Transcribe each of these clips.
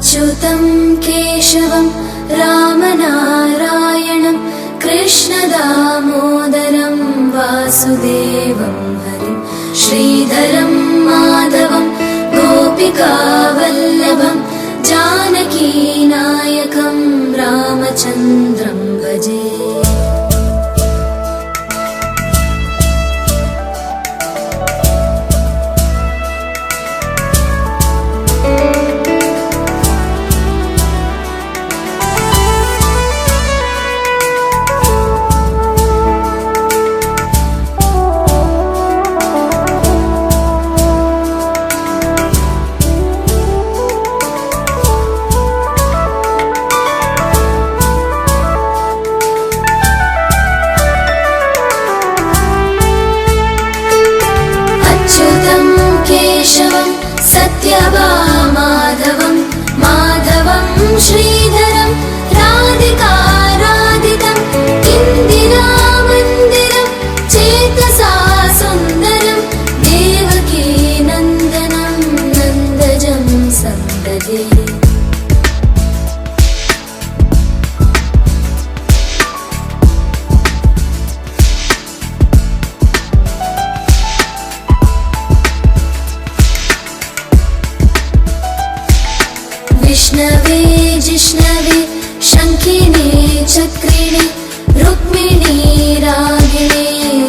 अच्युतं केशवं रामनारायणं कृष्णदामोदरं वासुदेवं हरिं श्रीधरं माधवं गोपिकावल्लभं जानकीनायकं रामचन्द्रं भजे। सत्यभामाधवं माधवं श्रीधरं राधिकाराधितं इन्दिरामन्दिरं चेतसा सुन्दरं देवकी नन्दनं नन्दजं सन्ददे। विष्णवे जिष्णवे शङ्खिने चक्रिणे रुक्मिणी रागिणे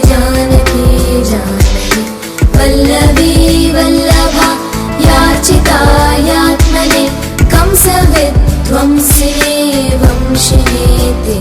जानकी जानकी वल्लभी वल्लभा याचिता यात्मने कंसविध्वंसिने वंशिने ते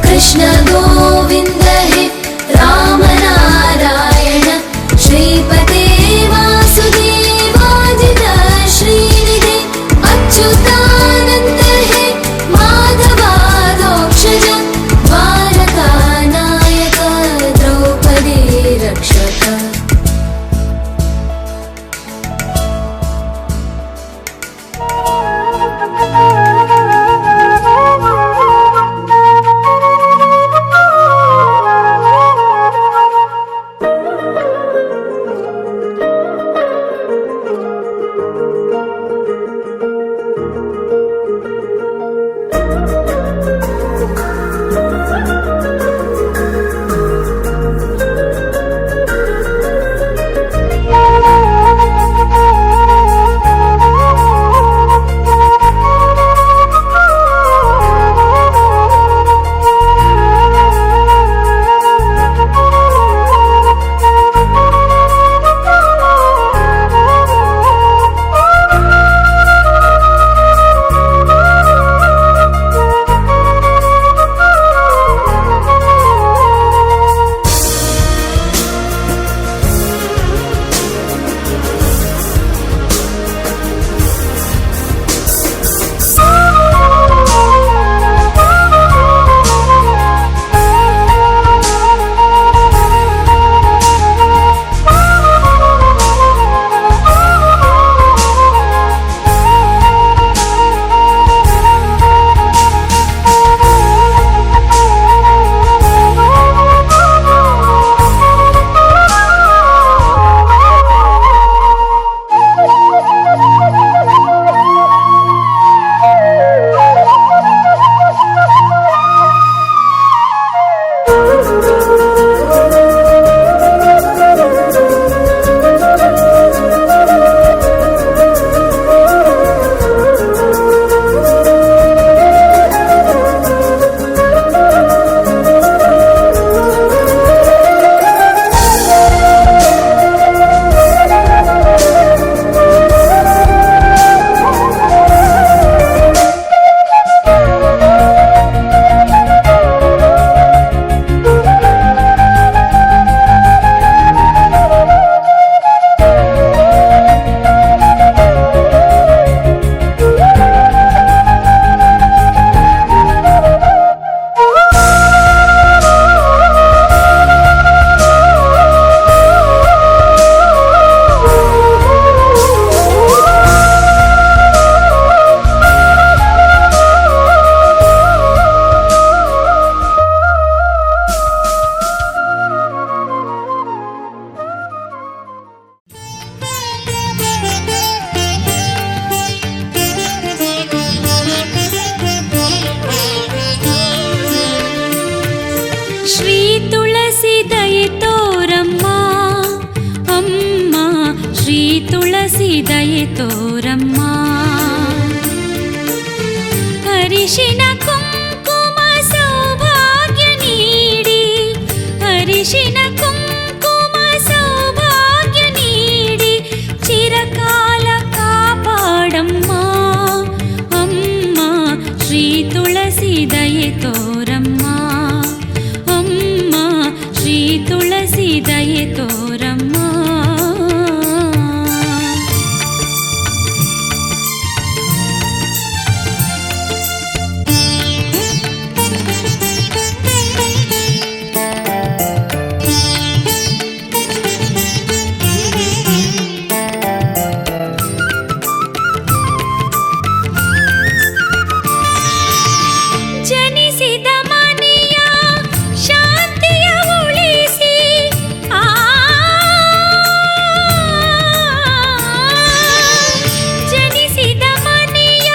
कृष्ण गोविन्द हे राम नारायण श्रीपते वासुदेवाजित श्रीनिधे अच्युतानन्द हे माधवादोक्षज द्वारकानायक द्रौपदी रक्षक। ತುಳಸಿ ದಯೆ ತೋರಮ್ಮ. ಅರಿಶಿನ ಕುಂಕುಮ ಸೌಭಾಗ್ಯ ನೀಡಿ, ಅರಿಶಿನ ಕುಂಕುಮ ಸೌಭಾಗ್ಯ ನೀಡಿ ಚಿರಕಾಲ ಕಾಪಾಡಮ್ಮ. ಅಮ್ಮ ಶ್ರೀ ತುಳಸಿ ದಯೆ ತೋರಮ್ಮ. ಅಮ್ಮ ಶ್ರೀ ತುಳಸಿ ದಯೆ ತೋರಮ್ಮ. ಜನಿಸಿದ ಮನೆಯ ಶಾಂತಿಯ ಉಳಿಸಿ, ಜನಿಸಿದ ಮನೆಯ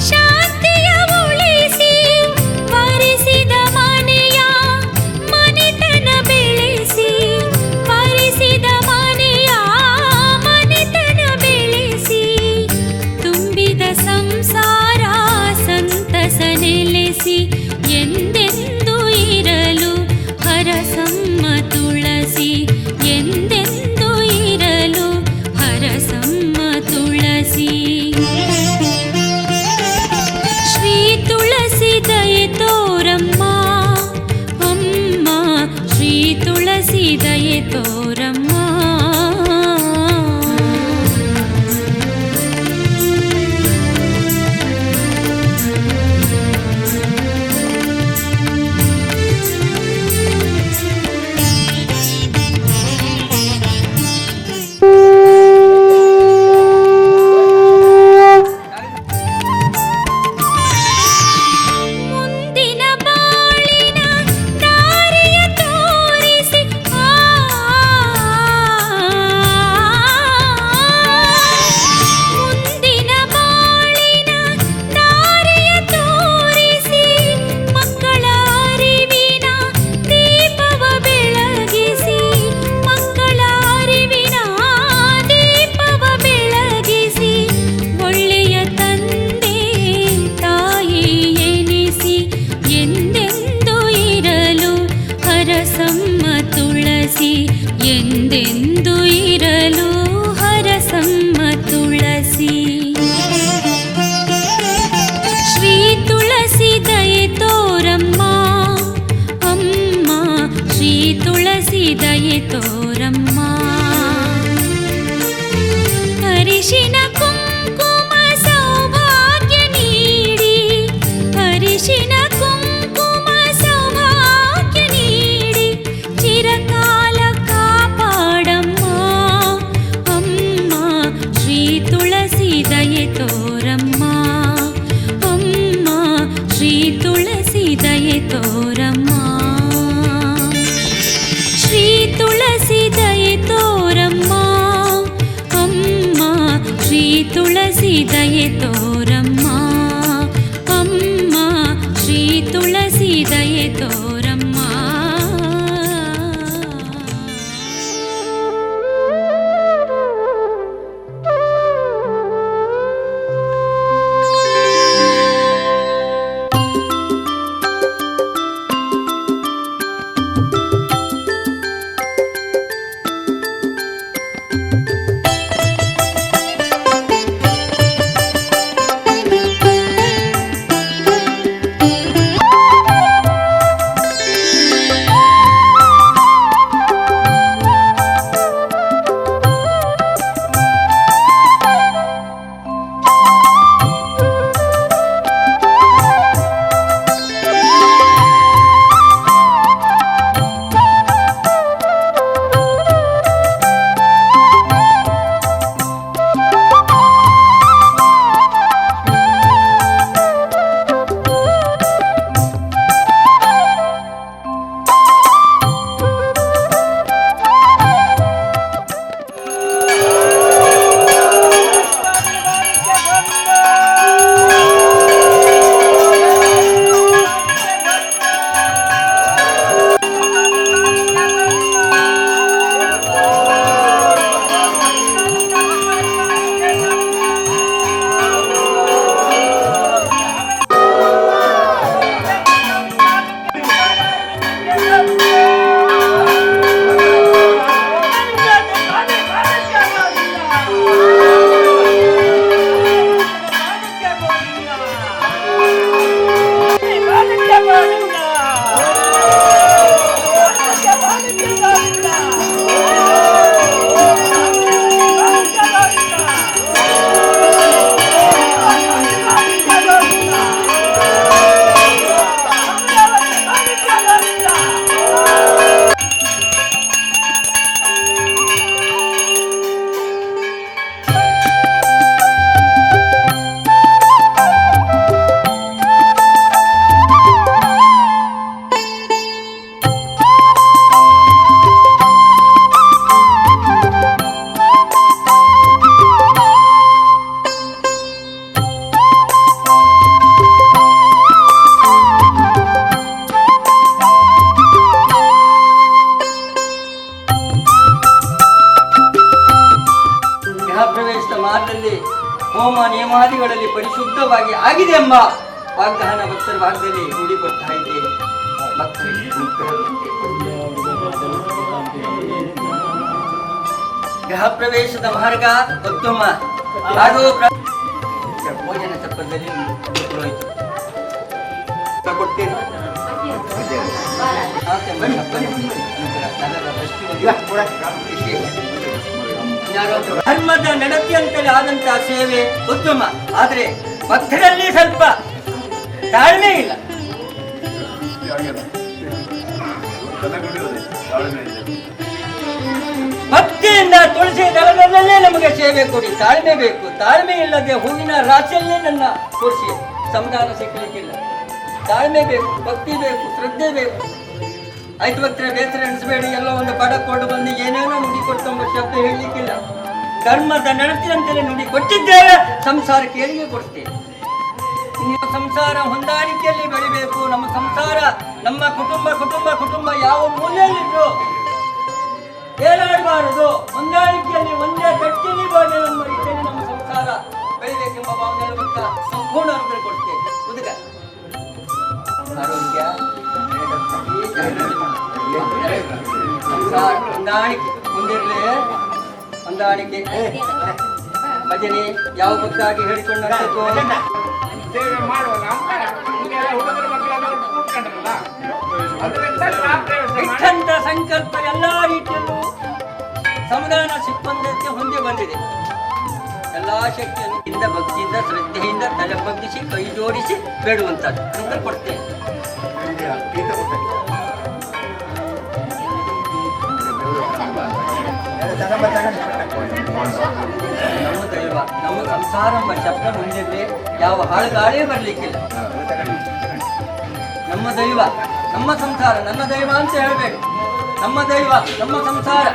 ಶಾಂತಿಯ ಉಳಿಸಿ, ವರಿಸಿದ ಮನೆಯ ಮನೆತನ ಬೆಳೆಸಿ, ವರಿಸಿದ ಮನೆಯ ಮನೆತನ ಬೆಳೆಸಿ, ತುಂಬಿದ ಸಂಸಾರ ಸಂತಸ ನೆಲೆಸಿ ಎಂದೆಂದು ಇರಲು ಹರಸಮ್ಮ ತುಳಸಿ, ಎಂದೆಂದು ಇರಲು ಹರಸಮ್ಮ ತುಳಸಿ. ಶ್ರೀ ತುಳಸಿ ದಯೆ ತೋರಮ್ಮ. ಅಮ್ಮ ಶ್ರೀ ತುಳಸಿ ದಯೆ ತೋರಮ್ಮ. ಮುಂದಿನ ಬಾಳಿನ ದಾರಿಯ ತೋರಿಸಿ, ಮುಂದಿನ ಬಾಳಿನ ದಾರಿಯ ತೋರಿಸಿ, ಮಕ್ಕಳ ಅರಿವಿನ ದೀಪವ ಬೆಳಗಿಸಿ, ಮಕ್ಕಳ ಅರಿವಿನ ದೀಪವ ಬೆಳಗಿಸಿ, ಒಳ್ಳೆಯ ತಂದೆ ತಾಯಿ ಎನಿಸಿ ಎಂದೆಂದು ಇರಲು ಹರಸಮ್ಮ ತುಳಸಿ, ಎಂದೆಂದು ಇರಲು ಹರಸಮ್ಮ ತುಳಸಿ. ಶ್ರೀ ತುಳಸಿ ದಯೆ ತೋರಮ್ಮ. ಅಮ್ಮ ಶ್ರೀ ತುಳಸಿ ದಯೆ ತೋರಮ್ಮ. ಅರಿಶಿನ ಕುಂಕುಮ ಸೌಭಾಗ್ಯ ನೀಡಿ, ಅರಿಶಿನ ಕುಂಕುಮ ಸೌಭಾಗ್ಯ ನೀಡಿ ಚಿರಕಾಲ ಕಾಪಾಡಮ್ಮ. ಅಮ್ಮ ಶ್ರೀ ತುಳಸಿ ದಯೆ ತೋರಮ್ಮ. ಅಮ್ಮ ಶ್ರೀ ತುಳಸಿ ದಯೆ ತೋರಮ್ಮ. ಶ್ರೀ ತುಳಸಿ ದಯೆ ತೋರಮ್ಮ. ಅಮ್ಮ ಶ್ರೀ ತುಳಸಿ ದಯೆ ತೋರಮ್ಮ. ಅಮ್ಮ ಶ್ರೀ ತುಳಸಿ ದಯೆ ತೋರಮ್ಮ. ಕಾಲದಲ್ಲಿ ಹೋಮ ನಿಯಮಾದಿಗಳಲ್ಲಿ ಪರಿಶುದ್ಧವಾಗಿ ಆಗಿದೆ ಎಂಬ ವಾಗ್ದಾನ ಭಕ್ತರ ಭಾಗದಲ್ಲಿ ರೂಢಿಕೊಡ್ತಾ ಇದ್ದೇವೆ. ಗೃಹ ಪ್ರವೇಶದ ಮಾರ್ಗ ಉತ್ತಮ ಹಾಗೂ ಭೋಜನ ತಪ್ಪದಲ್ಲಿ ಕೊಡ್ತೇನೆ. ಧರ್ಮದ ನಡತೆಯಂತಲೇ ಆದಂತಹ ಸೇವೆ ಉತ್ತಮ, ಆದ್ರೆ ಭಕ್ತರಲ್ಲಿ ಸ್ವಲ್ಪ ತಾಳ್ಮೆ ಇಲ್ಲ. ಭಕ್ತಿಯಿಂದ ತುಳಸಿ ದಳದಲ್ಲೇ ನಮಗೆ ಸೇವೆ ಕೊಡಿ, ತಾಳ್ಮೆ ಬೇಕು. ತಾಳ್ಮೆ ಇಲ್ಲದೆ ಹೂವಿನ ರಾಶಿಯಲ್ಲೇ ನನ್ನ ಕೂರಿಸಿ ಸಮಾಧಾನ ಸಿಕ್ಕಲಿಕ್ಕಿಲ್ಲ. ತಾಳ್ಮೆ ಬೇಕು, ಭಕ್ತಿ ಬೇಕು, ಶ್ರದ್ಧೆ ಬೇಕು. ಆಯ್ತು ಭಕ್ತರೆ, ಬೇಸರ ಎಣಿಸಬೇಡಿ. ಎಲ್ಲ ಒಂದು ಪಡಕೊಂಡು ಬಂದು ಏನೇನೋ ನುಡಿ ಕೊಟ್ಟಂಬ ಶಬ್ದ ಹೇಳಲಿಕ್ಕಿಲ್ಲ. ಧರ್ಮದ ನಡತೆಯಂತಲೇ ನುಡಿ ಕೊಟ್ಟಿದ್ದೇವೆ, ಸಂಸಾರಕ್ಕೆ ಏಳಿಗೆ ಕೊಡ್ತೇವೆ. ಸಂಸಾರ ಹೊಂದಾಣಿಕೆಯಲ್ಲಿ ಬೆಳಿಬೇಕು. ನಮ್ಮ ಸಂಸಾರ, ನಮ್ಮ ಕುಟುಂಬ ಯಾವ ಮೂಲೆಯಲ್ಲಿದ್ರು ಏನಾಡಬಾರದು. ಹೊಂದಾಣಿಕೆಯಲ್ಲಿ ಒಂದೇ ತಟ್ಟಿಲಿ ಬಾಳೆ ನಮ್ಮ ರೀತಿಯಲ್ಲಿ ನಮ್ಮ ಸಂಸಾರ ಬೆಳಿಬೇಕೆಂಬ ಭಾವನೆ ಭಕ್ತ ಸಂಪೂರ್ಣ ಅನುಗ್ರಹ ಕೊಡ್ತೇವೆ. ಉದಕ ಆರೋಗ್ಯ, ಹೊಂದಾಣಿಕೆ ಮುಂದಿರಲಿ. ಹೊಂದಾಣಿಕೆ ಭಜನೆ ಯಾವ ಭಕ್ತಾಗಿ ಹೇಳಿಕೊಂಡು ಇಷ್ಟಂತ ಸಂಕಲ್ಪ ಎಲ್ಲಾ ರೀತಿಯಲ್ಲೂ ಸಮಾಧಾನ ಸಿಕ್ಕಂದಕ್ಕೆ ಹೊಂದಿ ಬಂದಿದೆ. ಎಲ್ಲಾ ಶಕ್ತಿಯನ್ನು ಭಕ್ತಿಯಿಂದ ಶ್ರದ್ಧೆಯಿಂದ ತಲೆ ಬಗ್ಗಿಸಿ ಕೈ ಜೋಡಿಸಿ ಬೇಡುವಂತದ್ದು ಅಂತ ಕೊಡ್ತೇನೆ. ನಮ್ಮ ದೈವ, ನಮ್ಮ ಸಂಸಾರ ಎಂಬ ಶಬ್ದ ಮುಂದಿರಲಿ. ಯಾವ ಹಾಳುಗಾಳೇ ಬರಲಿಕ್ಕಿಲ್ಲ. ನಮ್ಮ ದೈವ, ನಮ್ಮ ಸಂಸಾರ, ನನ್ನ ದೈವ ಅಂತ ಹೇಳಬೇಕು. ನಮ್ಮ ದೈವ, ನಮ್ಮ ಸಂಸಾರ.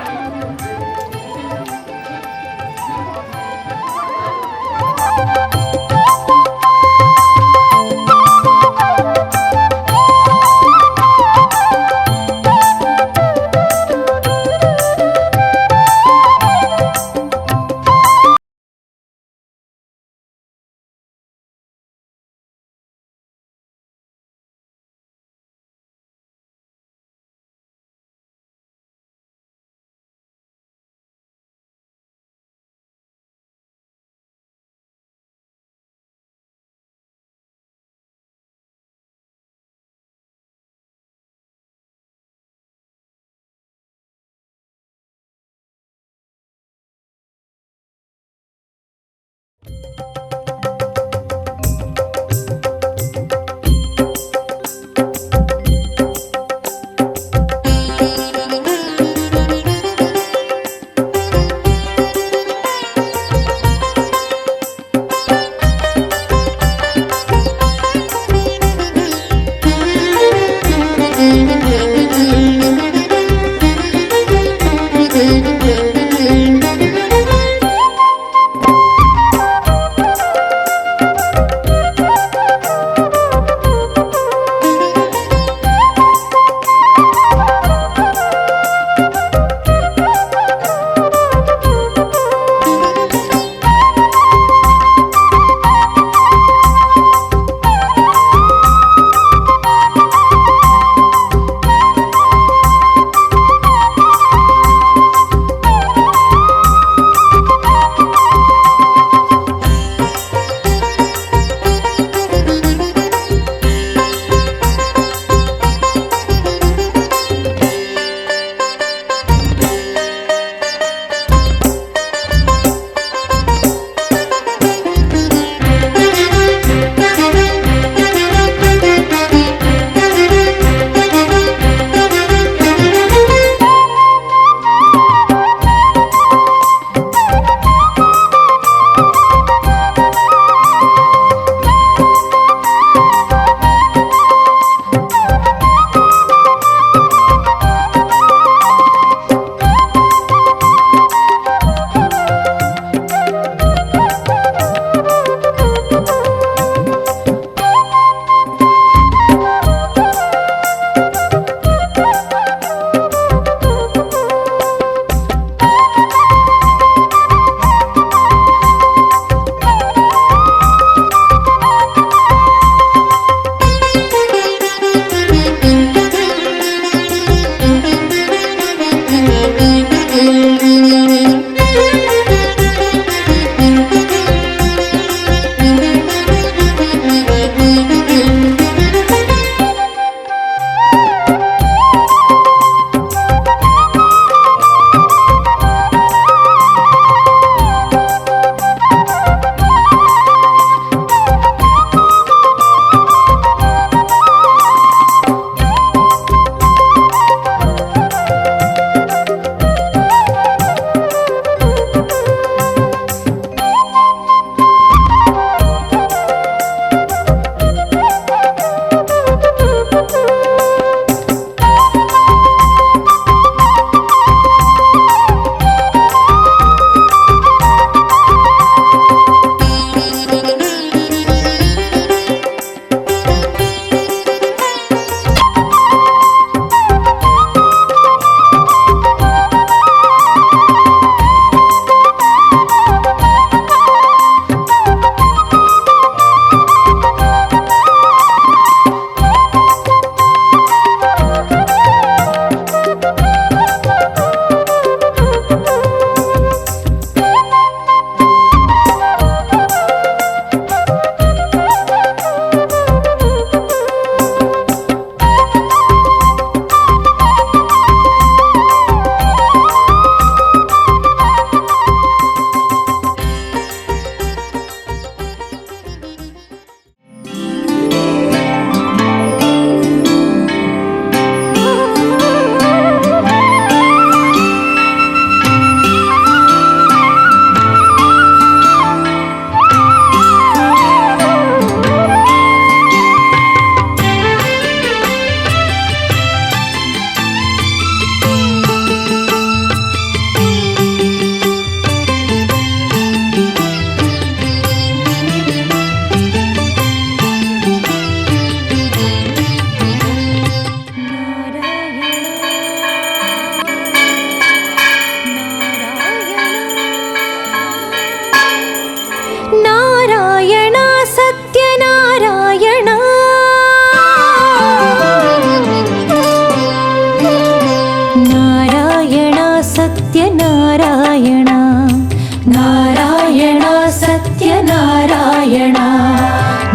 ಸತ್ಯನಾರಾಯಣ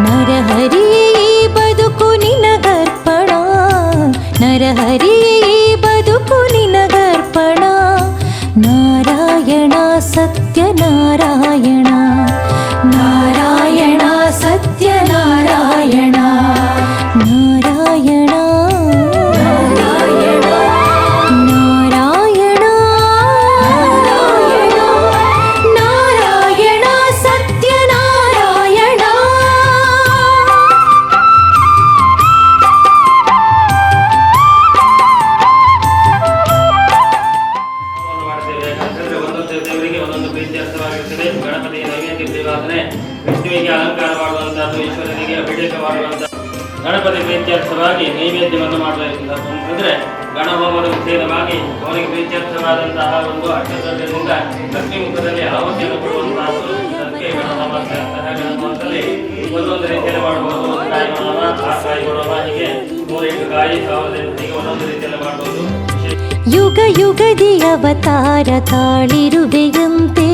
ನರಹರಿಯೇ ಬದುಕು ನಿನಗರ್ಪಣ ನರಹರಿಯೇ ಬದುಕು ನಿನಗರ್ಪಣ ನಾರಾಯಣ ಸತ್ಯನಾರಾಯಣ ನಾರಾಯಣ ಸತ್ಯನಾರಾಯಣ ನಾರಾಯಣ ನಾರಾಯಣ ನಾರಾಯಣ ನಾರಾಯಣ ಸತ್ಯನಾರಾಯಣ ಮಾಡ್ತೇವೆ. ಯಾಕಂತಂದ್ರೆ ಒಂದೊಂದು ದೇವರಿಗೆ ಒಂದೊಂದು ಪ್ರೀತ್ಯರ್ಥವಾಗಿರ್ತದೆ. ಗಣಪತಿ ನೈವೇದ್ಯ ಸೇವಾಸನೆ, ವಿಷ್ಣುವಿಗೆ ಅಲಂಕಾರ ಮಾಡುವಂತಹದ್ದು, ಈಶ್ವರನಿಗೆ ಅಭಿಷೇಕ ಮಾಡುವಂತಹ ಗಣಪತಿ ಪ್ರೀತ್ಯರ್ಥವಾಗಿ ನೈವೇದ್ಯವನ್ನು ಮಾಡಬೇಕಂತಂದ್ರೆ ಗಣಹೋಮದ ವಿಷಯವಾಗಿ ಅವನಿಗೆ ಪ್ರೀತ್ಯರ್ಥವಾದಂತಹ ಒಂದು ಅಷ್ಟದ್ರವ್ಯದಿಂದ ಲಕ್ಷ್ಮೀ ಮುಖದಲ್ಲಿ ಆಹುತಿಯನ್ನು ಕೊಡುವಂತಹದ್ದು. ಅದಕ್ಕೆ ಗಣಹೋಮ ಅಂತ ಹೇಳ್ತಾರೆ. ಗಣಹೋಮದಲ್ಲಿ ಒಂದೊಂದು ರೀತಿಯಲ್ಲಿ ಮಾಡಬಹುದು. ಒಂದು ಕಾಯಿ ಮಾಡೋಣ, 6 ಕಾಯಿ ಕೊಡೋಣ, ಹೀಗೆ 3-8 ಕಾಯಿ 1008 ಹೀಗೆ ಒಂದೊಂದು ರೀತಿಯಲ್ಲಿ ಮಾಡಬಹುದು. ಯುಗ ಯುಗದಿ ಅವತಾರ ತಾಳಿರುವೆಯಂತೆ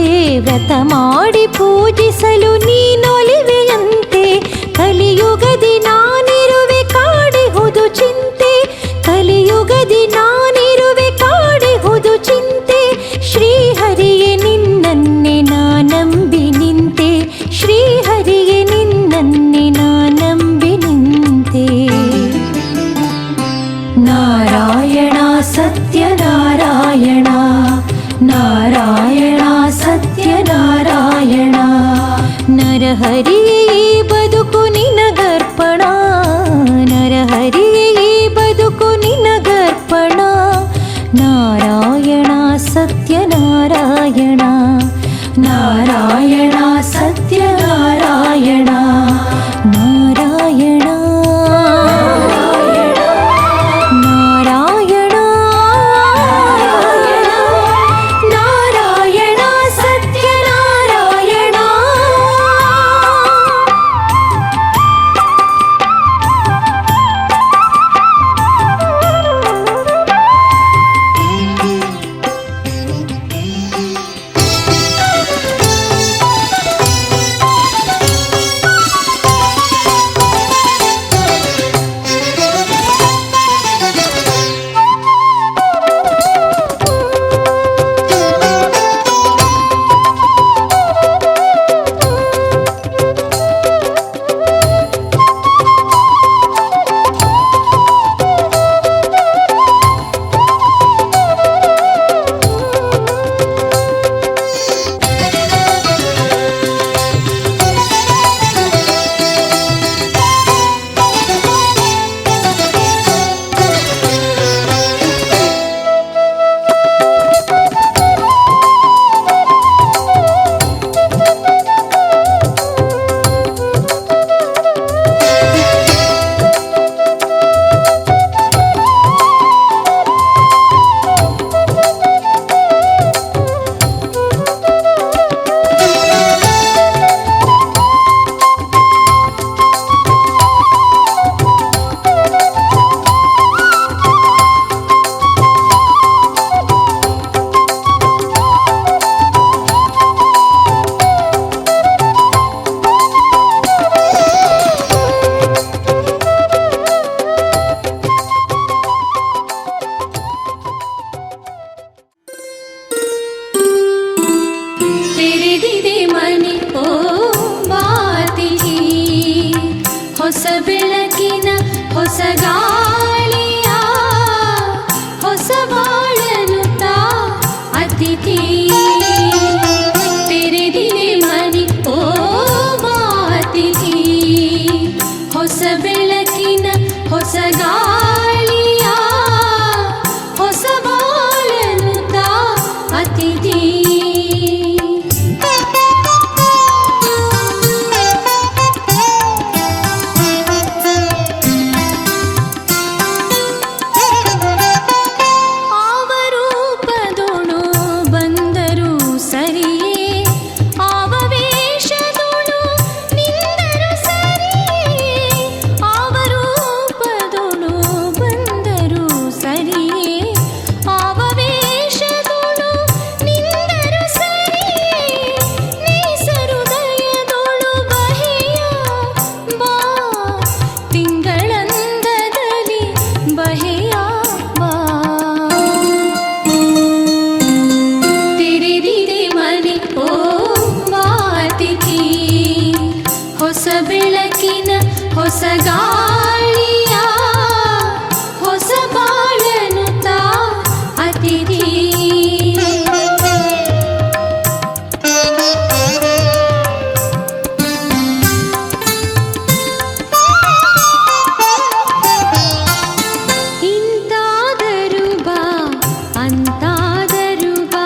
ವ್ರತ ಮಾಡಿ ಪೂಜಿಸಲು ನೀನೊಲಿವೆಯಂತೆ ಕಲಿಯುಗದಿ ನಾನಿರುವೆ ಕಾಡಿಹುದು ಚಿಂತೆ ಕಲಿಯುಗದಿ ನಾನಿರುವೆ ಕಾಡಿಹುದು ಚಿಂತೆ ಶ್ರೀಹರಿಯೇ ನಿನ್ನನ್ನೇ ನಾನಂಬಿ ನಿಂತೆ ಶ್ರೀಹರಿಯೇ ನಿನ್ನನ್ನೇ ನಾನಂಬಿ ನಿಂತೆ ನಾರಾಯಣ ಸತ್ಯನಾರಾಯಣ ನಾರಾಯಣ ಸತ್ಯನಾರಾಯಣ ನರಹರಿಯೇ ಬದುಕು ನಿನಗರ್ಪಣ ನರಹರಿಯೇ ಬದುಕು ನಿನಗರ್ಪಣ ನಾರಾಯಣ ಸತ್ಯನಾರಾಯಣ ನಾರಾಯಣ ಸತ್ಯನಾರಾಯಣ ನಾರಾಯಣ ನಾರಾಯಣ ನಾರಾಯಣ ಸತ್ಯನಾರಾಯಣ ಹೊಸ ಗಾಳಿಯ ಹೊಸ ಬಾಳನು ತಾ ಅತಿಥಿ ಇಂತಾದರೂ ಬಾ ಅಂತಾದರೂ ಬಾ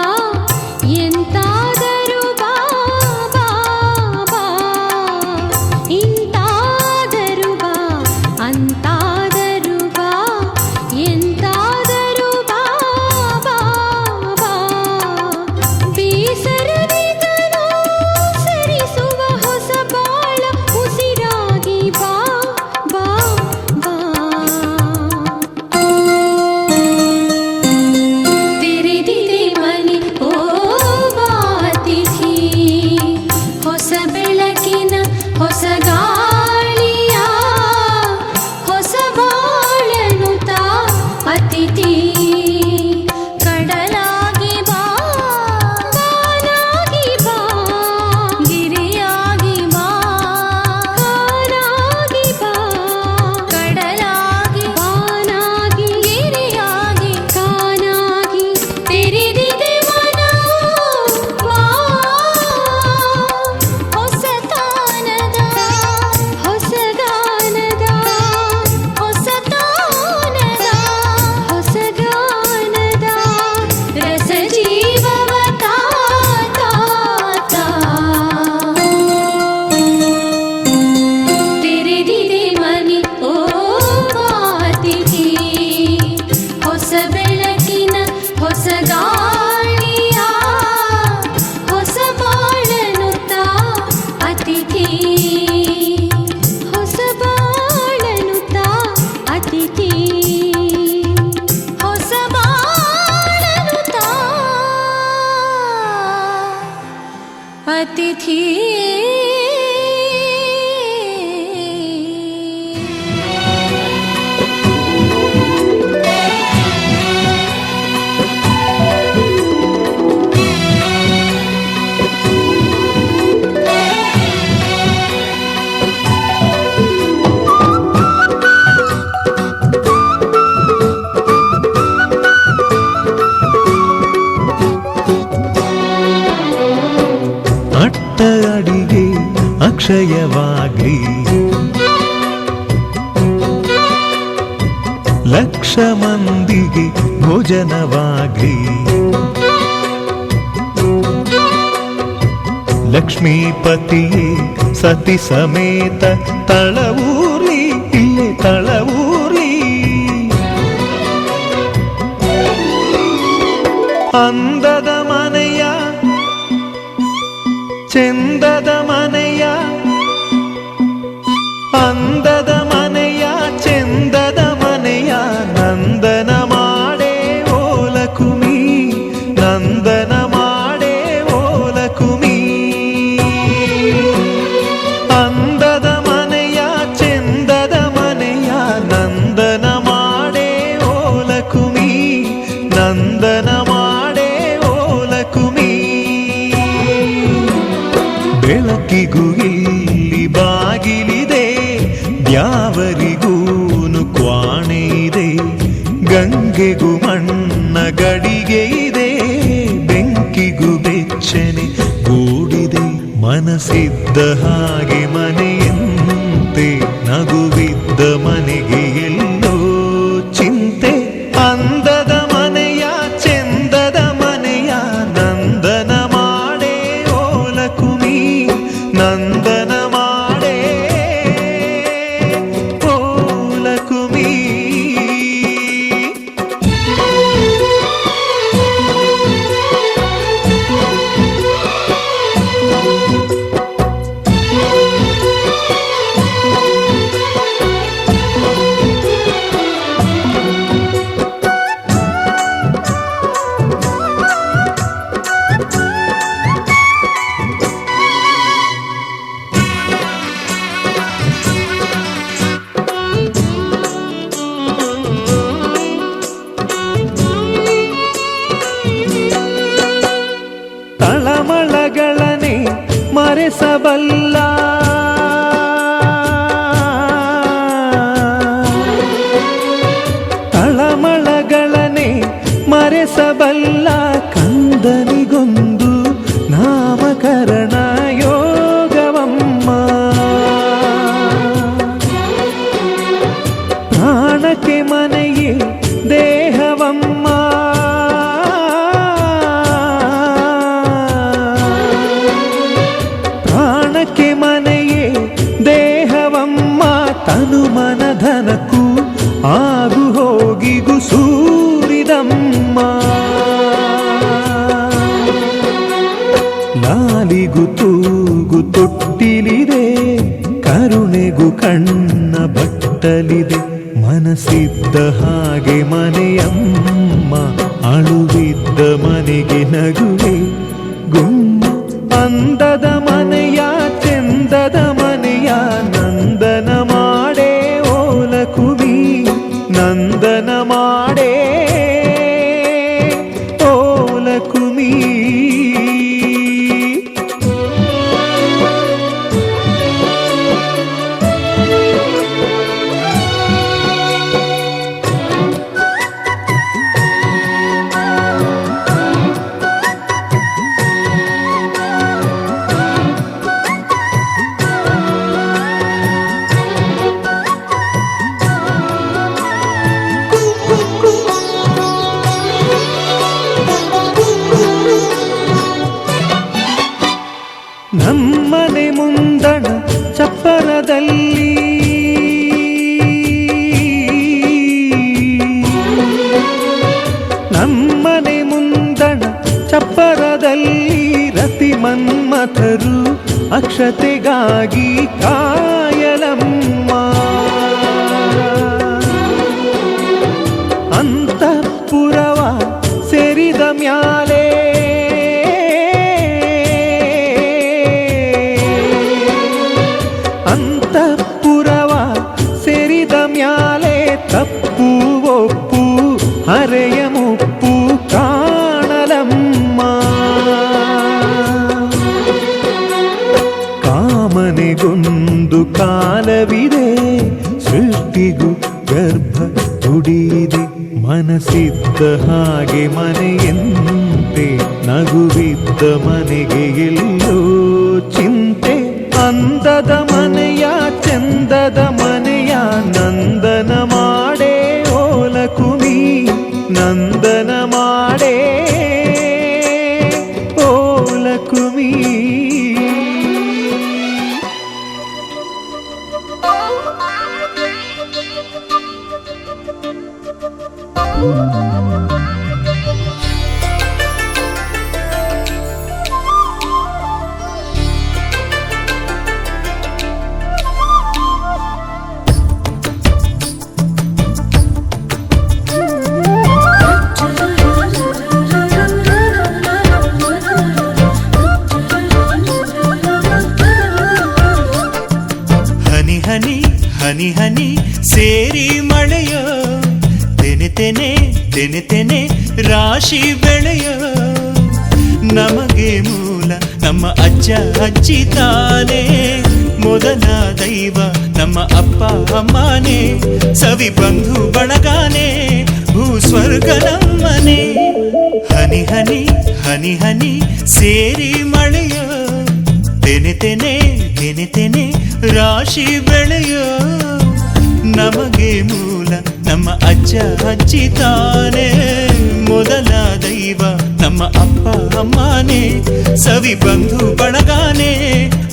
ಎಂತಾದರೂ ಬಾ ಬಾ ಬಾ ಇಂತಾದರೂ ಬಾ ಅಂತಾದರೂ ಬಾ ಎಂತಾದರೂ ಬಾ ಬಾ ಬಾ ಬೇಸರವಿದನು ಸರಿಸುವ ಹೊಸ ಬಾಳ ಉಸಿರಾಗಿ ಬಾ ಬಾ ಬಾ ತೆರೆದಿದೆ ಮನೆ ಓ ಬಾತಿಥಿ ಹೊಸ ಬೆಳಕಿನ ಹೊಸ ಗಾಳಿಯ ಹೊಸ ಬಾಳನು ತಾ ಅತಿಥಿ ಕಡಲಾಗಿ ಬಾ ಬಾನಾಗಿ ಬಾ ಗಿರಿಯಾಗಿ ಬಾ ಕಾನಾಗಿ ಬಾ ಕಡಲಾಗಿ ಬಾನಾಗಿ ಗಿರಿಯಾಗಿ ಕಾನಾಗಿ ತೆರೆದಿದೆ ಮನ ಬಾ ಹೊಸ ತಾನದ ಹೊಸ ಗಾನದ ಹೊಸ ತಾನದ ಹೊಸ ಗಾನದ ರಸ ಜೀವವ ತಾ ತಾ ತಾ. ತೆರೆದಿದೆ ಮನೆ ಓ ಬಾತಿಥಿ ಹೊಸ ಬೆಳಕಿನ ಹೊಸ ಗಾಳಿಯ ಹೊಸ ಬಾಳನು ತಾ ಅತಿಥಿ ಹೊಸ ಬಾಳನು ತಾ ಅತಿಥಿ ಹೊಸ ಬಾಳನು ತಾ ಅತಿಥಿ ಅಟ್ಟ ಅಡಿಗೆ ಅಕ್ಷಯವಾಗ್ಲಿ ಲಕ್ಷ ಮಂದಿಗೆ ಭೋಜನವಾಗ್ಲಿ ಲಕ್ಷ್ಮೀಪತಿಯೇ ಸತಿ ಸಮೇತ ತಳವೂರ್ಲಿ ಇಲ್ಲೇ ತಳವೂರ್ಲಿ ಅಂದದ ಮನೆಯ ಚೆಂದದ ಮನೆಯ ಅಂದದ ಮನೆಯ ಚೆಂದದ ಮನೆಯ ನಂದನ ಮಾಡೇ ಓಲಕುಮಿ ನಂದನ ಮಾಡೇ ಓಲಕುಮಿ ಅಂದದ ಮನೆಯ ಚೆಂದದ ಮನೆಯ ನಂದನ ಮಾಡೇ ಓಲಕುಮಿ ನಂದನ ಮಾಡೇ ಓಲಕುಮಿ ಬೆಳಕಿಗೂ ಇಲ್ಲಿ ಬಾಗಿಲಿದೆ ದ್ಯಾವರಿಗೂನು ಕ್ವಾಣೆ ಇದೆ ಗಂಗೆಗೂ ಮಣ್ಣ ಗಡಿಗೆ ಇದೆ ಬೆಂಕಿಗೂ ಬೆಚ್ಚನೆ ಗೂಡಿದೆ ಮನಸ್ಸಿದ್ದ ಹಾಗೆ ಮನೆಯಂತೆ ನಗುವಿದ್ದ ಮನೆಗೆ ಎಲ್ಲೋ ಚಿಂತೆ ಅಂದದ ಮನೆಯ ಚೆಂದದ ಮನೆಯ ನಂದನ ಮಾಡೇ ಓಲಕುಮಿ ನಂದನ ಮಾಡೇ ಓಲಕುಮಿ ಮರೆಸಬಲ್ಲ ಕಣ್ಣ ಬಟ್ಟಲಿದೆ ಮನಸ್ಸಿದ್ದ ಹಾಗೆ ಮನೆಯಮ್ಮ ಅಳುವಿದ್ದ ಮನೆಗೆ ನಗುವೆ ಗುಮ್ಮ ಅಂದದ ಮನೆಯ ಚೆಂದದ ಮನೆಯ ನಂದನ ಮಾಡೇ ಓಲಕುವಿ ನಂದನ ಮಾಡೇ ಓಲಕುಮಿ ನಮ್ಮನೆ ಮುಂದಣ ಚಪ್ಪರದಲ್ಲಿ ನಮ್ಮನೆ ಮುಂದಣ ಚಪ್ಪರದಲ್ಲಿ ರತಿ ಮನ್ಮಥರು ಅಕ್ಷತೆಗಾಗಿ ಕಾಯಲಮ್ಮ ಅಂತಃಪುರವ ಸೇರಿದ ಮ್ಯಾಲೆ ಅಂತಃಪುರವ ಸೇರಿದ ಮ್ಯಾಲೆ ತಪ್ಪು ಒಪ್ಪು ಹರೆಯ ಮುಪ್ಪು ಕಾಣಲಮ್ಮ ಕಾಮನೆಗೊಂದು ಕಾಲವಿದೆ ಸೃಷ್ಟಿಗೂ ಗರ್ಭ ತುಡಿಯಿದೆ ಮನಸ್ಸಿದ್ದ ಹಾಗೆ ಮನೆಯಂತೆ ನಗುವಿದ್ದ ಮನೆಗೆ ಎಲ್ಲೋ ಚಿಂತೆ ಅಂದದ ಮನೆಯ ಚಂದದ ಮನೆಯ ನಂದನ ಮಾಡೇ ಓಲಕುಮಿ ನಂದನ ಮಾಡೇ ಓಲಕುಮಿ ಹನಿ ಹನಿ ಸೇರಿ ಮಳೆಯೋ ತೆನೆ ತೆನೆ ತೆನೆ ತೆನೆ ರಾಶಿ ಬೆಳೆಯೋ ನಮಗೆ ಮೂಲ ನಮ್ಮ ಅಜ್ಜ ಅಜ್ಜಿ ತಾನೇ ಮೊದಲ ದೈವ ನಮ್ಮ ಅಪ್ಪ ಅಮ್ಮನೇ ಸವಿ ಬಂಧು ಬಳಗಾನೆ ಭೂಸ್ವರ್ಗ ನಮ್ಮನೆ ಹನಿ ಹನಿ ಹನಿ ಹನಿ ಸೇರಿ ಮಳೆಯೋ ತೆನೆ ತೆನೆ ತೆನೆ ತೆನೆ ರಾಶಿ ಬೆಳೆಯೋ ನಮಗೆ ಮೂಲ ನಮ್ಮ ಅಜ್ಜ ಅಜ್ಜಿ ತಾನೇ ಮೊದಲ ದೈವ ನಮ್ಮ ಅಪ್ಪ ಅಮ್ಮನೇ ಸವಿ ಬಂಧು ಬಳಗಾನೆ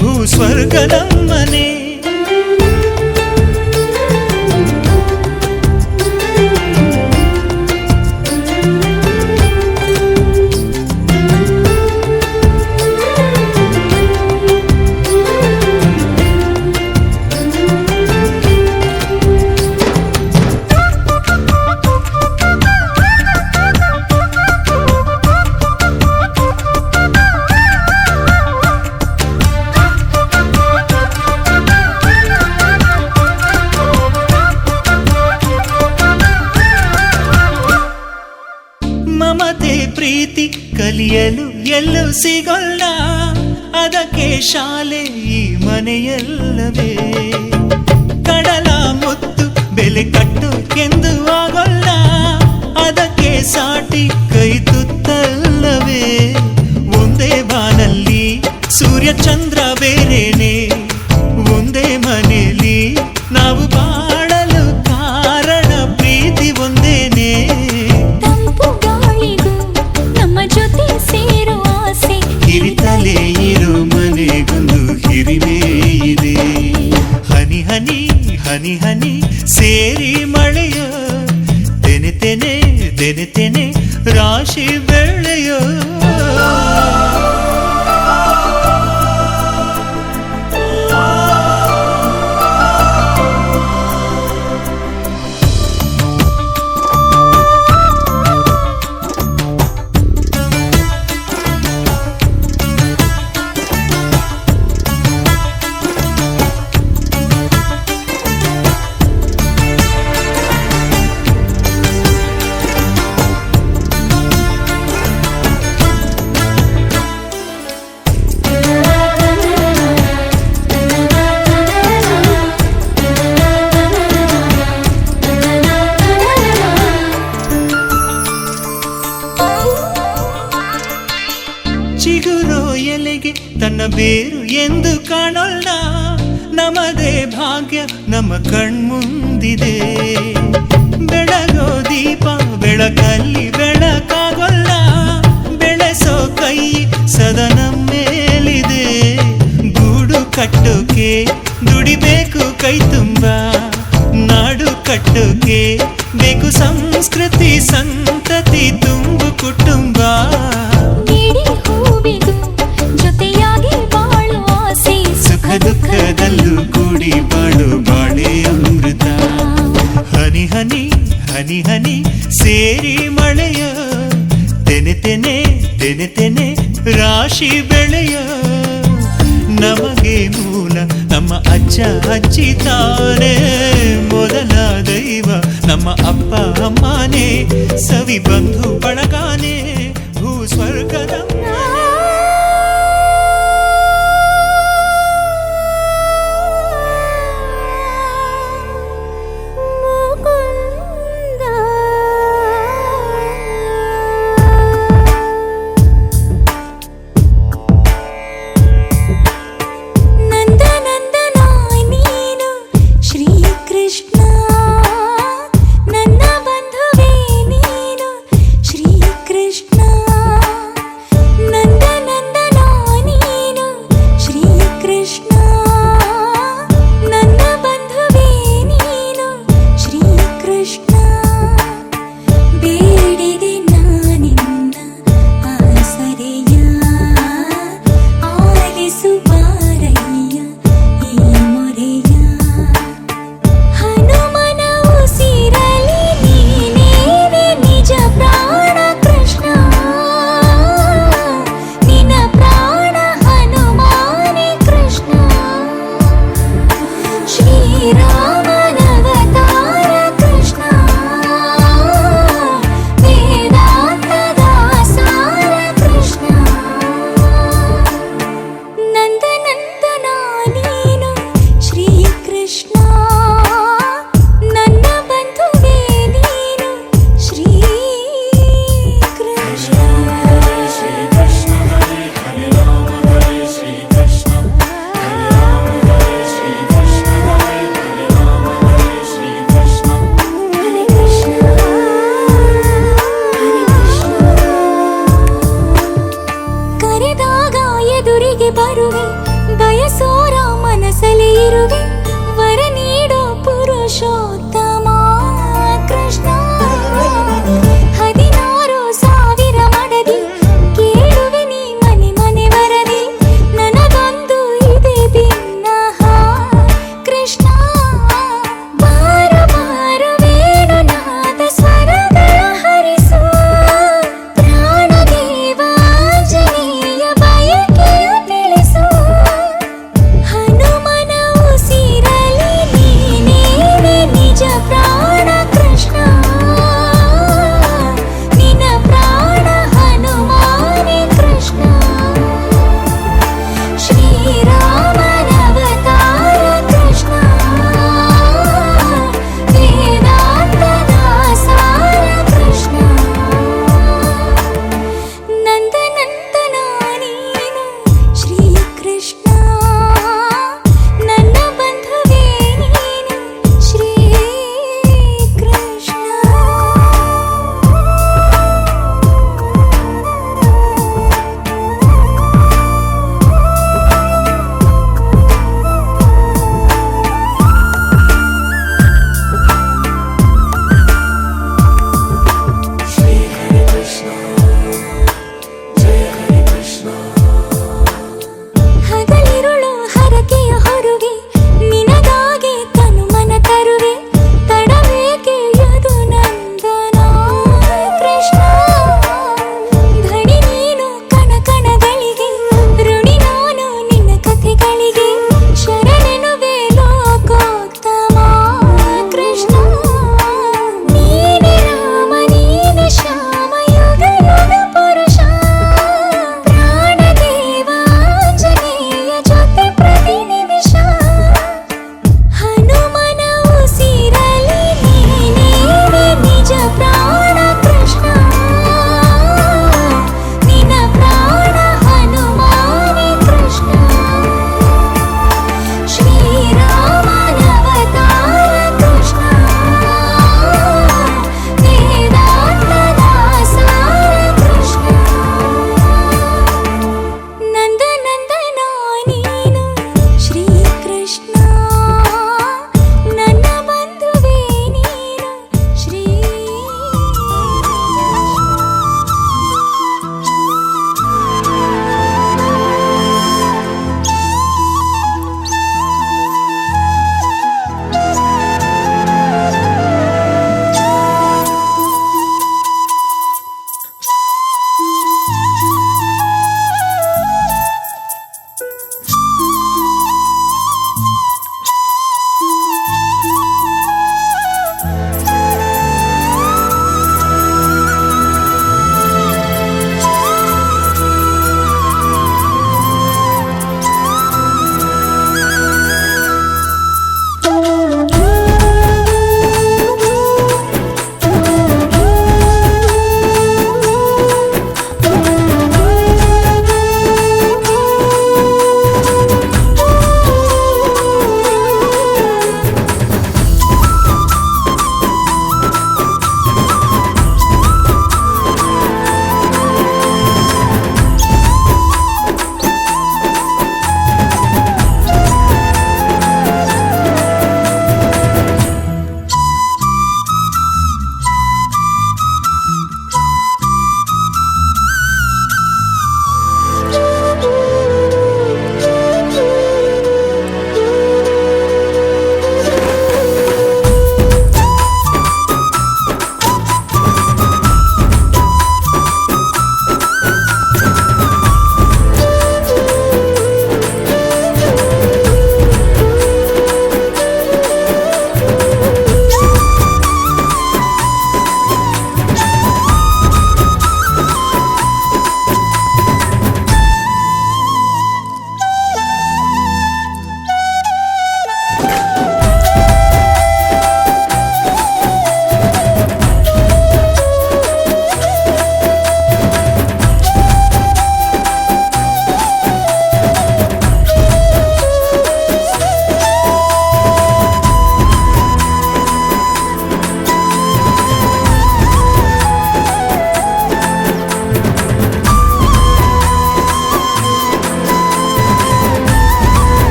ಭೂಸ್ವರ್ಗ ನಮ್ಮನೆ ಮಮತೆ ಪ್ರೀತಿ ಕಲಿಯಲು ಎಲ್ಲೂ ಸಿಗೋಲ್ಲ ಅದಕ್ಕೆ ಶಾಲೆ ಈ ಮನೆಯಲ್ಲವೇ ಕಡಲ ಮುತ್ತು ಬೆಲೆ ಕಟ್ಟುಕೆಂದು ಆಗೋಲ್ಲ ಅದಕ್ಕೆ ಸಾಟಿ ಕೈ ತುತ್ತಲ್ಲವೇ ಒಂದೇ ಬಾನಲ್ಲಿ ಸೂರ್ಯ ಚಂದ್ರ ಬೇರೇನೆ ಒಂದೇ ಮನೆಯಲ್ಲಿ ನಾವು ಬಾಳಲು ಕಾರಣ ಪ್ರೀತಿ ಒಂದೇನೆ ಜೊತೆ ಸೇರೋ ಆಸೆ ಹಿರಿತಲೇ ಇರೋ ಮನೆಗೊಂದು ಹಿರಿಮೆ ಇದೆ ಹನಿ ಹನಿ ಹನಿ ಹನಿ ಸೇರಿ ಮಳೆಯೋ ತೆನೆ ತೆನೆ ತೆನೆ ತೆನೆ ರಾಶಿ ಬೆಳೆಯೋ ನಮ್ಮದೇ ಭಾಗ್ಯ ನಮ್ಮ ಕಣ್ಮುಂದಿದೆ. ಬೆಳಗೋ ದೀಪ ಬೆಳಕಲ್ಲಿ ಬೆಳಕಾಗೊಲ್ಲ, ಬೆಳೆಸೋ ಕೈ ಸದಾ ನಮ್ಮೇಲಿದೆ. ಗೂಡು ಕಟ್ಟೋಕೆ ದುಡಿಬೇಕು ಕೈ ತುಂಬ, ನಾಡು ಕಟ್ಟೋಕೆ ಬೇಕು ಸಂಸ್ಕೃತಿ ಸಂತತಿ ತುಂಬು ಕುಟುಂಬ. ಬಿಡಿ ಹೂವಿಗೂ ಜೊತೆಯಾಗಿ ಬಾಳುವ ಆಸೆ, ಸುಖ ದುಃಖದಲ್ಲೂ ಕೂಡಿ ಬಾಳು ಬಾಳೆ ಅಮೃತ. ಹನಿ ಹನಿ ಹನಿ ಹನಿ ಸೇರಿ ಮಳೆಯ, ತೆನೆ ತೆನೆ ತೆನೆ ತೆನೆ ರಾಶಿ ಬೆಳೆಯ. ನಮಗೆ ಮೂಲ ನಮ್ಮ ಅಜ್ಜ ಅಜ್ಜಿ ತಾನೇ, ಮೊದಲ ದೈವ ನಮ್ಮ ಅಪ್ಪ ಅಮ್ಮನೇ, ಸವಿ ಬಂಧು ಬಳಗಾನೆ ಭೂ ಸ್ವರ್ಗದ.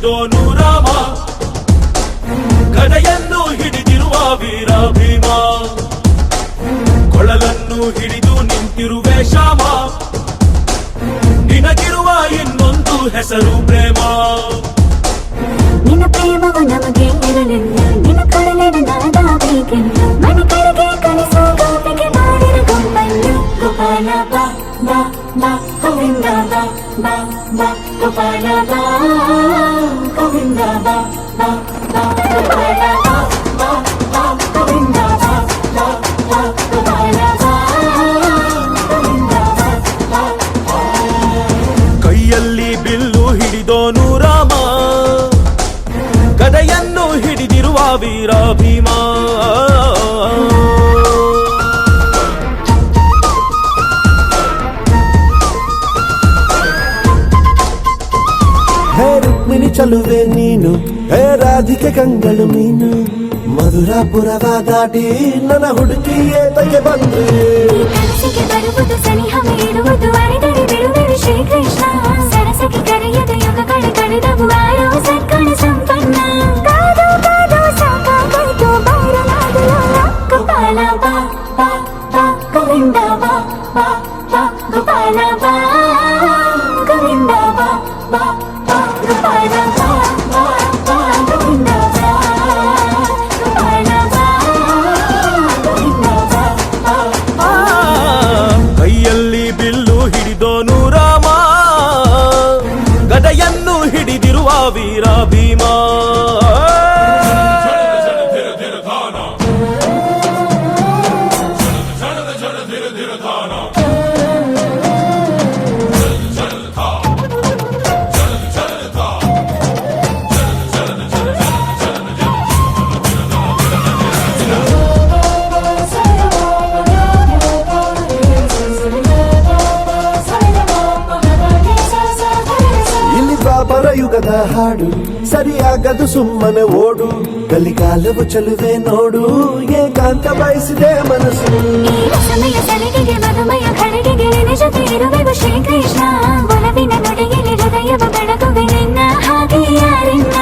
ಹಿಡಿದೋನು ರಾಮ, ಗದೆಯನ್ನು ಹಿಡಿದಿರುವ ವೀರ ಭೀಮ, ಕೊಳಲನ್ನು ಹಿಡಿದು ನಿಂತಿರುವೆ ಶ್ಯಾಮ, ನಿನಗಿರುವ ಇನ್ನೊಂದು ಹೆಸರು ಪ್ರೇಮ. ನಿನ್ನ ಪ್ರೇಮವು ನಮಗೆ ಇರಲಿಲ್ಲ, ನಿನ್ನ ಕಡಲಿನ ಬೇಕೆಲ್ಲ, ಮನೆ ಕಡೆಗೆ ಕಳಿಸೋ ಗೋಪಿಗೆ ಮಾಡಿರ ಗೊಂಬನ್ನು. ಗೋಪಾಲ ಬಾ ಬಾ ಬಾ ಗೋವಿಂದ ಬಾ ಬಾ ಬಾ ಗೋಪಾಲ ಬಾ ಗೋವಿಂದ ಬಾ ಬಾ ಬಾ ಗೋಪಾಲ ಬಾ ಬಾ ಬಾ ಗೋವಿಂದ ಬಾ ಬಾ ಬಾ ಗೋಪಾಲ ಬಾ ಗೋವಿಂದ ಬಾ ಬಾ. ಕೈಯಲ್ಲಿ ಬಿಲ್ಲು ಹಿಡಿದೋನು ರಾಮ, ಗದೆಯನ್ನು ಹಿಡಿದಿರುವ ವೀರ ಭೀಮ. ಹೇ ರುಕ್ಮಿಣಿ ಚಲುವೆ ನೀನು, ಹೇ ರಾಧಿಕೆ ಕಂಗಳು ಮೀನು, ಮಧುರಾಪುರವ ದಾಟಿ ನನ್ನ ಹುಡುಕಿಯೇ ತಗೆ ಬಂದ್ರೆ. ಈ ಕನಸಿಗೆ ಬರುವುದು ಸನಿಹ ಇರುವುದು ಅರಿದರೆ ಬಿಡುವೆ ಶ್ರೀಕೃಷ್ಣ. ಸರಸಕ್ಕೆ ಕರೆಯದ ಯುಗಗಳ ಕಳೆದವು ಆರೋ ಸಕ್ಕಣ ಸಂಪನ್ನ. ಕಾದು ಕಾದು ಸಾಕಾಗೋಯ್ತು ಬಾರಲಾಗಲ್ಲ. ಗೋಪಾಲ ಬಾ ಬಾ ಬಾ ಗೋವಿಂದ ಬಾ ಬಾ ಬಾ ಗೋಪಾಲ ಬಾ ಗೋವಿಂದ ಬಾ ಬಾ ಬಾ ಗೋಪಾಲ ಬಾ ಬಾ ಬಾ ಗೋವಿಂದ ಬಾ ಗೋಪಾಲ ಬಾ ಗೋವಿಂದ ಬಾ ಬಾ ಬಾ. ಕೈಯಲ್ಲಿ ಬಿಲ್ಲು ಹಿಡಿದೋನು ರಾಮ, ಗದೆಯನ್ನು ಹಿಡಿದಿರುವ ವೀರ ಭೀಮ. ಇಲ್ಲಿ ದ್ವಾಪರ ಯುಗದ ಹಾಡು ಸರಿಯಾಗದು ಸುಮ್ಮನೆ ಓಡು, ಕಲಿಕಾಲವು ಚಲುವೆ ನೋಡು, ಏಕಾಂತ ಬಯಸಿದೆ ಮನಸ್ಸು. ಈ ಸಮಯ ಸಲಿಗೆಗೆ ಮಧುಮಯ ಖಳಿಗೆಗೆ ನಿನ್ನ ಜೊತೆ ಇರುವೆವು ಶ್ರೀಕೃಷ್ಣ. ಒಲವಿನ ನುಡಿಯಲ್ಲಿ ಹೃದಯವ ಬೆಳಗುವೆ ನಿನ್ನ ಹಾಗೆ ಯಾರಿನ್ನ.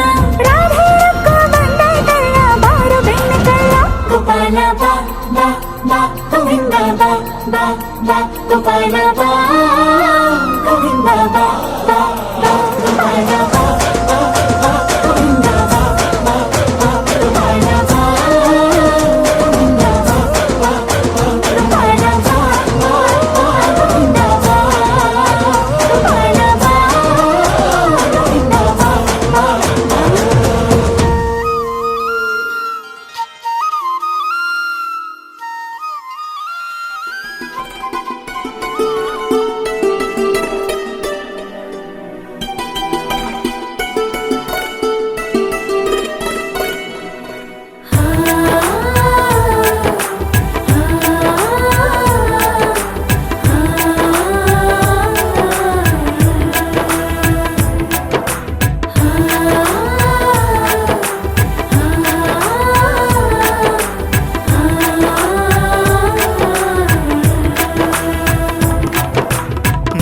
ರಾಧೆ ರೊಕ್ಕ ಬಂದಾಯ್ತಲ್ಲ ಬಾರು ಬೆಣ್ಣ ಕಳ್ಳ. ಗೋಪಾಲ ಬಾ ಬಾ ಬಾ ಗೋವಿಂದ ಬಾ ಬಾ ಬಾ ಗೋಪಾಲ ಬಾ ಗೋವಿಂದ ಬಾ ಬಾ ಬಾ ಗೋಪಾಲ ಬಾ ಬಾ ಬಾ ಗೋವಿಂದ ಬಾ ಬಾ ಬಾ ಗೋಪಾಲ ಬಾ ಗೋವಿಂದ ಬಾ ಬಾ ಬಾ ಗೋಪಾಲ ಬಾ ಬಾ ಬಾ ಗೋವಿಂದ ಬಾ ಗೋಪಾಲ ಬಾ ಗೋವಿಂದ ಬಾ ಬಾ ಬಾ.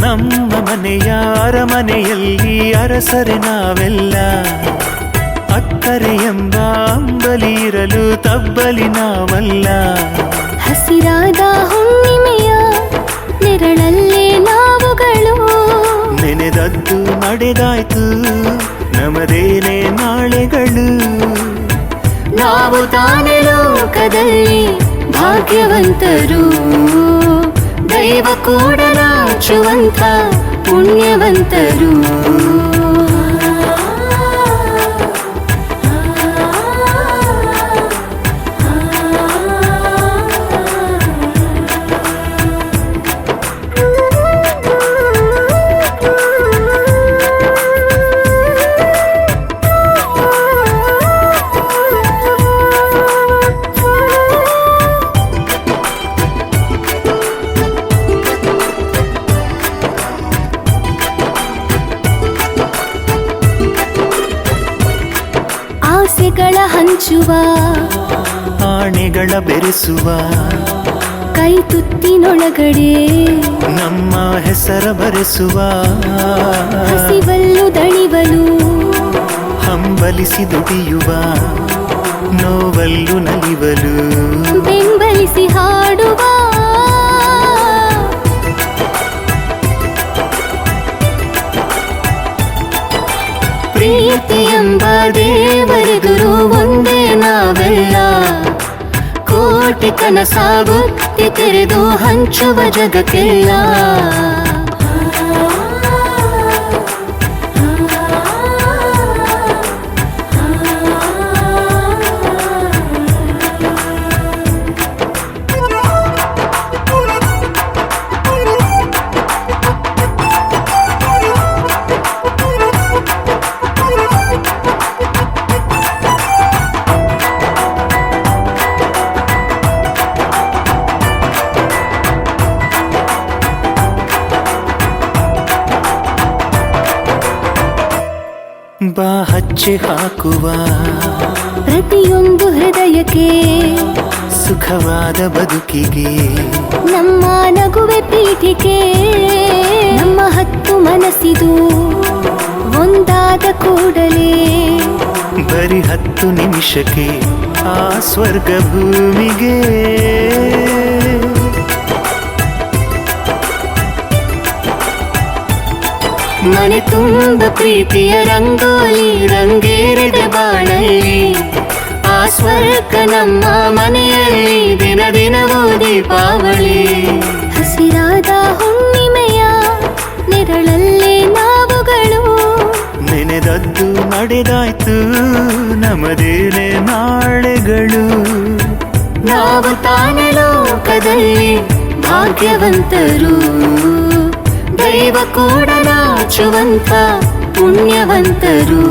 ನಮ್ಮ ಮನೆಯ ಅರಮನೆಯಲ್ಲಿ ಅರಸರೆ ನಾವೆಲ್ಲ, ಅಕ್ಕರೆ ಎಂಬ ಅಂಬಲಿ ಇರಲು ತಬ್ಬಲಿ ನಾವಲ್ಲ. ಹಸಿರಾದ ಹುಣ್ಣಿಮೆಯ ನೆರಳಲ್ಲೇ ನಾವುಗಳು, ನೆನೆದದ್ದು ನಡೆದಾಯ್ತು ನಮದೇನೆ ನಾಳೆಗಳು. ನಾವು ತಾನೇ ಲೋಕದಲ್ಲಿ ಭಾಗ್ಯವಂತರು, ದೈವ ಕೂಡ ನಾಚುವಂತ ಪುಣ್ಯವಂತರು. ಆಸೆಗಳ ಹಂಚುವ, ಆಣೆಗಳ ಬೆರೆಸುವ, ಕೈ ತುತ್ತಿನೊಳಗಡೆ ನಮ್ಮ ಹೆಸರ ಬರೆಸುವ, ಹಸಿವಲ್ಲು ದಣಿವಲು ಬೆಂಬಲಿಸಿ ದುಡಿಯುವ ನೋವಲ್ಲು ನಲಿವಲು ಬೆಂಬಲಿಸಿ ಹಾಡುವ ಪ್ರೀತಿ ಎಂಬ ದೇವರೆದುರು ಒಂದೇ ನಾವೆಲ್ಲ ಕೋಟಿ ಕನಸಾಗುತ್ತಿ ತೆರೆದು ಹಂಚುವ ಜಗಕ್ಕೆಲ್ಲ ಬಾ ಹಚ್ಚೆ ಹಾಕುವ ಪ್ರತಿಯೊಂದು ಹೃದಯಕ್ಕೆ ಸುಖವಾದ ಬದುಕಿಗೆ ನಮ್ಮ ನಗುವೆ ಪೀಠಿಕೆ ನಮ್ಮ ಹತ್ತು ಮನಸ್ಸಿದು ಒಂದಾದ ಕೂಡಲೇ ಬರಿ 10 ನಿಮಿಷಕ್ಕೆ ಆ ಸ್ವರ್ಗ ಭೂಮಿಗೆ ಮನೆ ತುಂಬ ಪ್ರೀತಿಯ ರಂಗೋಲಿ ರಂಗೇರಿದೆ ಬಾಳಲ್ಲಿ ಆ ಸ್ವರ್ಗ ನಮ್ಮ ಮನೆಯಲ್ಲಿ ದಿನ ದಿನವೂ ದೀಪಾವಳಿ ಹಸಿರಾದ ಹುಣ್ಣಿಮೆಯ ನೆರಳಲ್ಲೇ ನಾವುಗಳು ನೆನೆದದ್ದು ನಡೆದಾಯ್ತು ನಮದೇನೆ ನಾಳೆಗಳು ನಾವು ತಾನೇ ಲೋಕದಲ್ಲಿ ಭಾಗ್ಯವಂತರು ದೈವ ಕೂಡ ನಾಚುವಂತ ಪುಣ್ಯವಂತರು